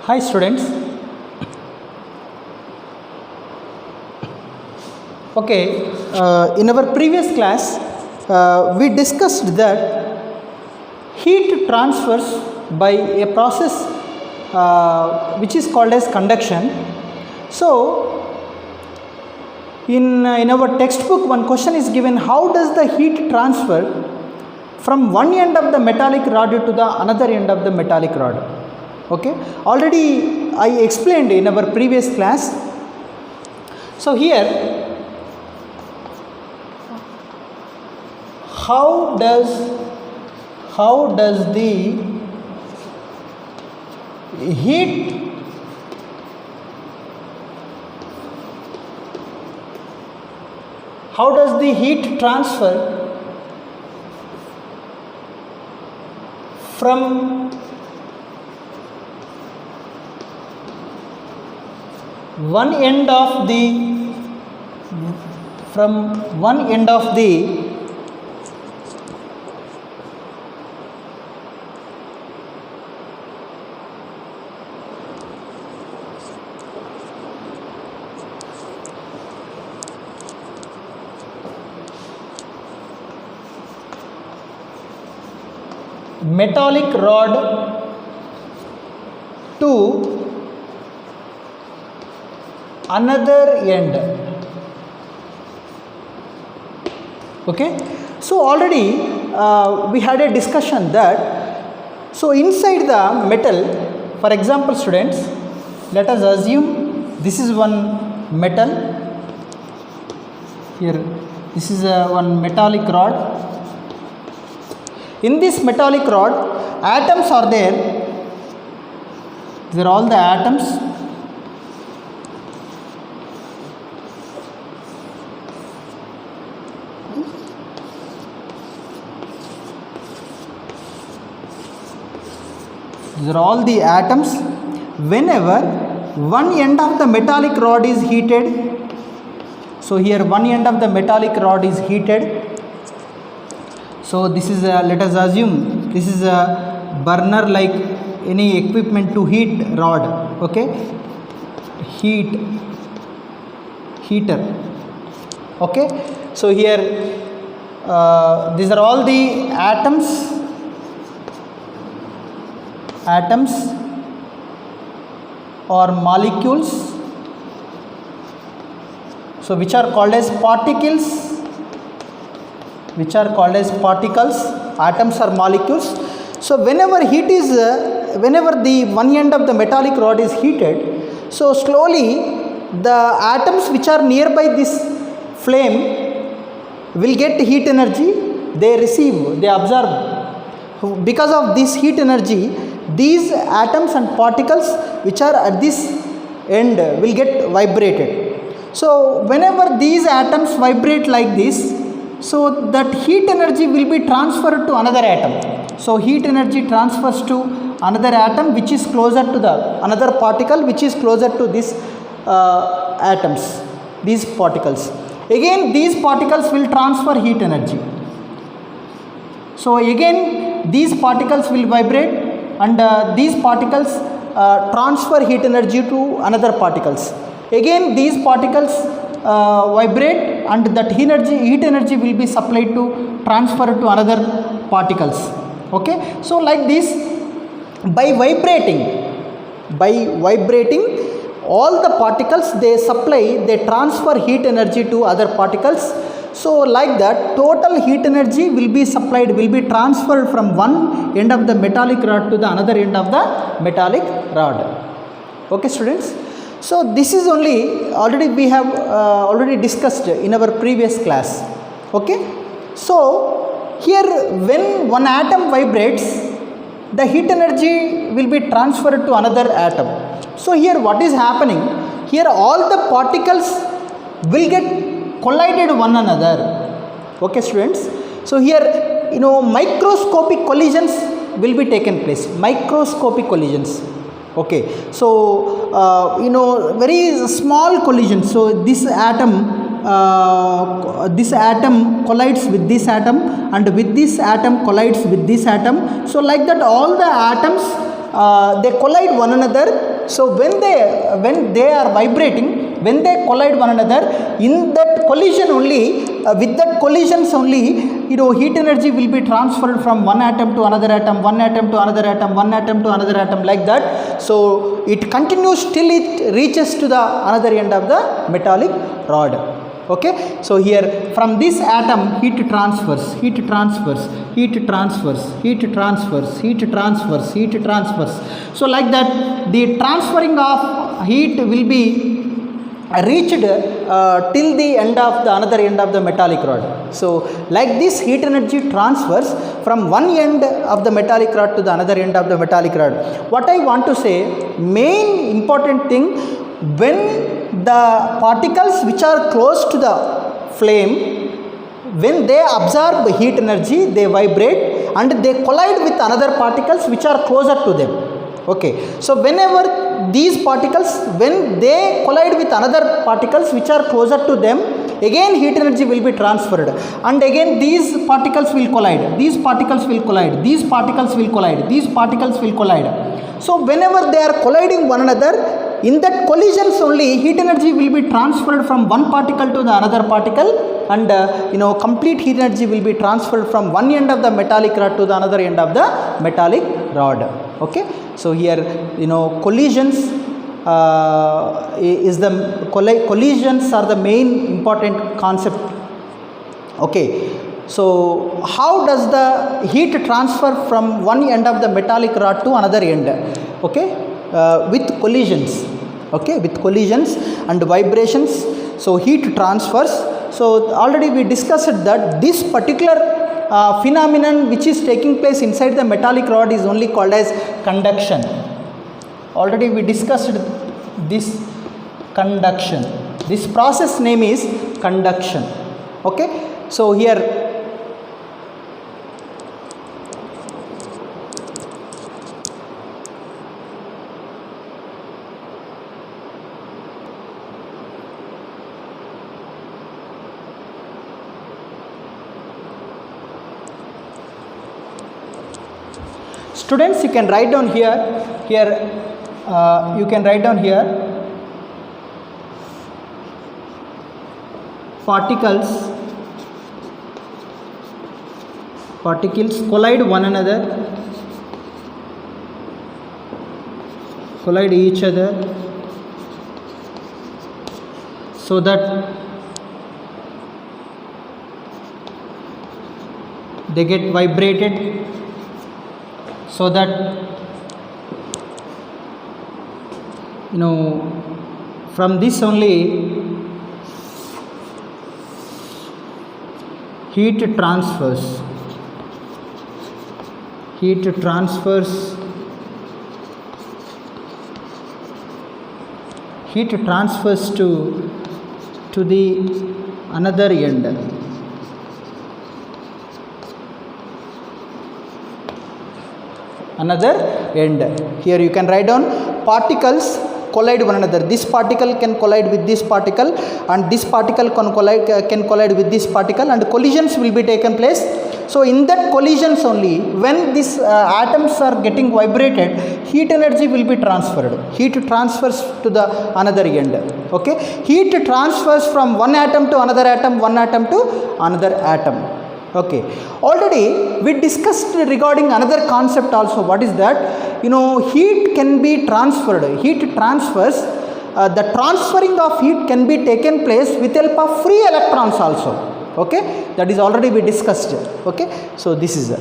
Hi students. Okay, in our previous class we discussed that heat transfers by a process which is called as conduction. So in our textbook one question is given, how does the heat transfer from one end of the metallic rod to the another end of the metallic rod? Okay, already I explained in our previous class. So here, how does the heat transfer from one end of the metallic rod to another end? Okay, so already we had a discussion that, so inside the metal, for example students, let us assume this is one metal here, this is one metallic rod. In this metallic rod, atoms are there. These are all the atoms. These are all the atoms. Whenever one end of the metallic rod is heated, so here one end of the metallic rod is heated. So this is let us assume this is a burner, like any equipment to heat rod. Okay, heater. Okay, so here these are all the atoms or molecules, so which are called as particles. Atoms or molecules. So whenever the one end of the metallic rod is heated, so slowly the atoms which are nearby this flame will get heat energy. They absorb. Because of this heat energy, these atoms and particles which are at this end will get vibrated. So whenever these atoms vibrate like this, so that heat energy will be transferred to another atom. So heat energy transfers to another atom which is closer to the another particle which is closer to this atoms, these particles. Again these particles will transfer heat energy. So again these particles will vibrate, and these particles transfer heat energy to another particles. Again these particles vibrate, and that heat energy will be supplied to transfer to another particles. Okay, so like this, by vibrating all the particles they transfer heat energy to other particles. So like that, total heat energy will be transferred from one end of the metallic rod to the another end of the metallic rod. Okay students, so this is already we have already discussed in our previous class. Okay, so here when one atom vibrates, the heat energy will be transferred to another atom. So here what is happening, here all the particles will get collided one another. Okay students, so here microscopic collisions will be taken place. Okay, so very small collision. So this atom collides with this atom, and with this atom collides with this atom. So like that all the atoms they collide one another So when they are vibrating, when they collide one another, in that collision only, with that collisions only, heat energy will be transferred from one atom to another atom, one atom to another atom, one atom to another atom, like that. So it continues till it reaches to the another end of the metallic rod. Okay, so here from this atom heat transfers, heat transfers, heat transfers, heat transfers, heat transfers, heat transfers. So like that, the transferring of heat will be reached till the end of the another end of the metallic rod. So like this, heat energy transfers from one end of the metallic rod to the another end of the metallic rod. What I want to say, main important thing, when the particles which are close to the flame, when they absorb heat energy, they vibrate and they collide with another particles which are closer to them. Okay, so whenever these particles, when they collide with another particles which are closer to them, again heat energy will be transferred, and again these particles will collide, these particles will collide, these particles will collide, these particles will collide. So whenever they are colliding one another, in that collisions only heat energy will be transferred from one particle to the another particle, and complete heat energy will be transferred from one end of the metallic rod to the another end of the metallic rod. Okay, so here collisions collisions are the main important concept. Okay, so how does the heat transfer from one end of the metallic rod to another end? Okay, with collisions. Okay, with collisions and vibrations, so heat transfers. So already we discussed that this particular phenomenon which is taking place inside the metallic rod is only called as conduction. Already we discussed this conduction. This process name is conduction. Okay, so here students, you can write down here, you can write down here, particles collide one another, collide each other, so that they get vibrated, so that from this only heat transfers to the another end. Another end. Here you can write down particles collide one another. This particle can collide with this particle, and this particle can collide with this particle, and collisions will be taken place. So in that collisions only, when these atoms are getting vibrated, heat energy will be transferred. Heat transfers to the another end. Okay, heat transfers from one atom to another atom, one atom to another atom. Okay, already we discussed regarding another concept also. What is that? Heat can be transferred. Heat transfers, the transferring of heat can be taken place with help of free electrons also. Okay, that is already we discussed. Okay, so this is